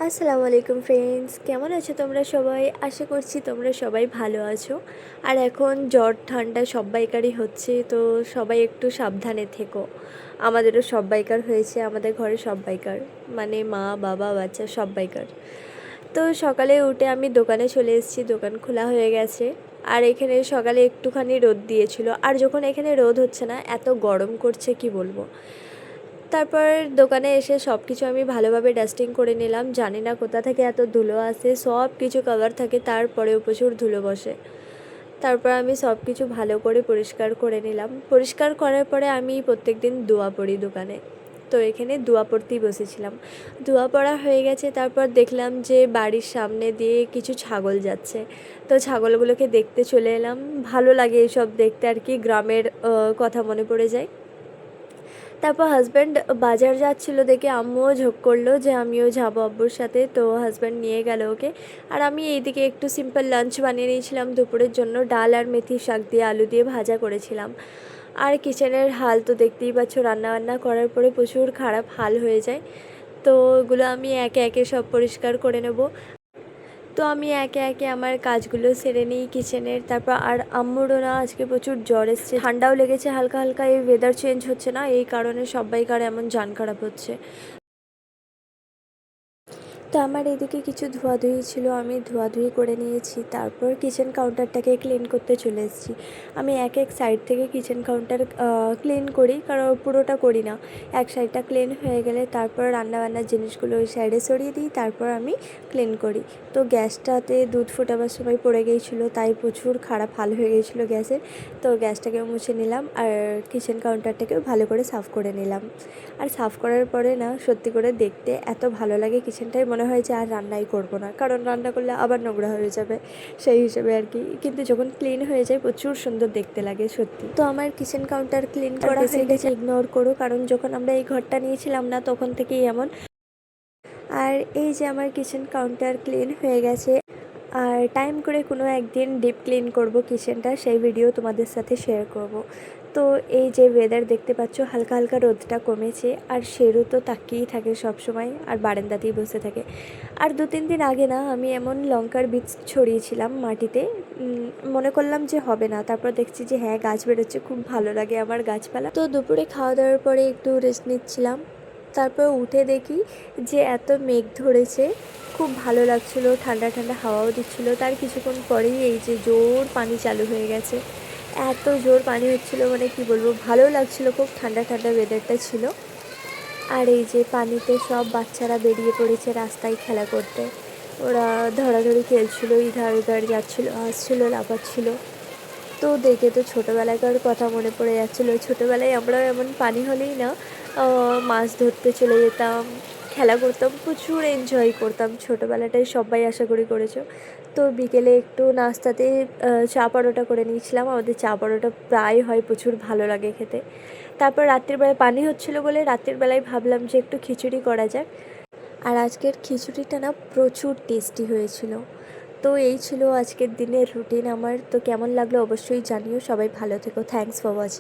আসসালামু আলাইকুম ফ্রেন্ডস, কেমন আছো তোমরা সবাই? আশা করছি তোমরা সবাই ভালো আছো। আর এখন জ্বর ঠান্ডা সব্বাইকারই হচ্ছে, তো সবাই একটু সাবধানে থেকো। আমাদেরও সব্বাইকার হয়েছে, আমাদের ঘরে সব্বাইকার, মানে মা বাবা বাচ্চা সব্বাইকার। তো সকালে উঠে আমি দোকানে চলে এসেছি, দোকান খোলা হয়ে গেছে। আর এখানে সকালে একটুখানি রোদ দিয়েছিল, আর যখন এখানে রোদ হচ্ছে না, এত গরম করছে কি বলবো। তারপর দোকানে এসে সব কিছু আমি ভালোভাবে ডাস্টিং করে নিলাম। জানি না কোথা থেকে এত ধুলো আসে, সব কিছু কভার থাকে তারপরেও প্রচুর ধুলো বসে। তারপর আমি সব কিছু ভালো করে পরিষ্কার করে নিলাম। পরিষ্কার করার পরে আমি প্রত্যেক দিন দোয়া পড়ি দোকানে, তো এখানে দোয়া পড়তেই বসেছিলাম। দোয়া পড়া হয়ে গেছে, তারপর দেখলাম যে বাড়ির সামনে দিয়ে কিছু ছাগল যাচ্ছে, তো ছাগলগুলোকে দেখতে চলে এলাম। ভালো লাগে এসব দেখতে আর কি, গ্রামের কথা মনে পড়ে যায়। তারপর হাজব্যান্ড বাজার যাচ্ছিলো দেখে আম্মুও ঝোঁক করলো যে আমিও যাবো আব্বুর সাথে, তো হাজব্যান্ড নিয়ে গেল ওকে। আর আমি এইদিকে একটু সিম্পল লাঞ্চ বানিয়ে নিয়েছিলাম দুপুরের জন্য, ডাল আর মেথি শাক দিয়ে আলু দিয়ে ভাজা করেছিলাম। আর কিচেনের হাল তো দেখতেই পাচ্ছ, রান্নাবান্না করার পরে প্রচুর খারাপ হাল হয়ে যায়। তো ওগুলো আমি একে একে সব পরিষ্কার করে নেব। তো আমি একে একে আমার কাজগুলো সেরে নিই কিচেনের। তারপর আর আম্মুরও না আজকে প্রচুর জ্বর এসছে, ঠান্ডাও লেগেছে হালকা হালকা, এই ওয়েদার চেঞ্জ হচ্ছে না, এই কারণে সবাইকার এমন জান খারাপ হচ্ছে। তো আমার এদিকে কিছু ধোয়াধুয়ি ছিল, আমি ধোয়াধুয়ি করে নিয়েছি। তারপর কিচেন কাউন্টারটাকে ক্লিন করতে চলে এসেছি। আমি এক এক সাইড থেকে কিচেন কাউন্টার ক্লিন করি, কারণ পুরোটা করি না। এক সাইডটা ক্লিন হয়ে গেলে তারপর রান্নাবান্নার জিনিসগুলো ওই সাইডে সরিয়ে দিই, তারপর আমি ক্লিন করি। তো গ্যাসটাতে দুধ ফোটাবার সময় পড়ে গিয়েছিলো, তাই প্রচুর খারাপ হাল হয়ে গিয়েছিলো গ্যাসের। তো গ্যাসটাকেও মুছে নিলাম, আর কিচেন কাউন্টারটাকেও ভালো করে সাফ করে নিলাম। আর সাফ করার পরে না সত্যি করে দেখতে এত ভালো লাগে কিচেনটাই, মনে হয় যে আর রান্নাই করবো না, কারণ রান্না করলে আবার নোংরা হয়ে যাবে, সেই হিসেবে আর কি। কিন্তু যখন ক্লিন হয়ে যায় প্রচুর সুন্দর দেখতে লাগে সত্যি। তো আমার কিচেন কাউন্টার ক্লিন করা হয়ে গেছে, ইগনোর করো, কারণ যখন আমরা এই ঘরটা নিয়েছিলাম না তখন থেকেই এমন। আর এই যে আমার কিচেন কাউন্টার ক্লিন হয়ে গেছে। আর টাইম করে কোনো একদিন ডিপ ক্লিন করব কিচেনটা, সেই ভিডিও তোমাদের সাথে শেয়ার করব। তো এই যে ওয়েদার দেখতে পাচ্ছ, হালকা হালকা রোদটা কমেছে, আর শেরু তো তাকিয়েই থাকে সব সময়, আর বারান্দাতেই বসে থাকে। আর 2-3 দিন আগে না আমি এমন লঙ্কার বীজ ছড়িয়েছিলাম মাটিতে, মনে করলাম যে হবে না, তারপর দেখছি যে হ্যাঁ গাছ বেরোচ্ছে, খুব ভালো লাগে আমার গাছপালা। তো দুপুরে খাওয়া দাওয়ার পরে একটু রেস্ট নিচ্ছিলাম, তারপর উঠে দেখি যে এত মেঘ ধরেছে, খুব ভালো লাগছিলো, ঠান্ডা ঠান্ডা হাওয়াও দিচ্ছিলো। তার কিছুক্ষণ পরেই এই যে জোর পানি চালু হয়ে গেছে, এত জোর পানি হচ্ছিলো, মানে কি বলবো, ভালো লাগছিলো, খুব ঠান্ডা ঠান্ডা ওয়েদারটা ছিল। আর এই যে পানিতে সব বাচ্চারা বেরিয়ে পড়েছে রাস্তায় খেলা করতে, ওরা ধরাধরি খেলছিলো, ইধার উধার যাচ্ছিলো, আসছিলো, লাফাচ্ছিলো। তো দেখে তো ছোটোবেলাকার কথা মনে পড়ে যাচ্ছিলো। ছোটোবেলায় আমরা এমন পানি হলেই না মাছ ধরতে চলে যেতাম, খেলা করতাম, প্রচুর এনজয় করতাম ছোটোবেলাটাই, সবাই আশা করি করেছো। তো বিকেলে একটু নাস্তাতে চা পরোটা করে নিয়েছিলাম, আমাদের চা পরোটা প্রায় হয়, প্রচুর ভালো লাগে খেতে। তারপর রাত্রির বেলায় পানি হচ্ছিলো বলে রাত্রির বেলায় ভাবলাম যে একটু খিচুড়ি করা যাক। আর আজকের খিচুড়িটা না প্রচুর টেস্টি হয়েছিল। তো এই ছিল আজকের দিনের রুটিন আমার। তো কেমন লাগলো অবশ্যই জানিও। সবাই ভালো থেকো। Thanks for watching.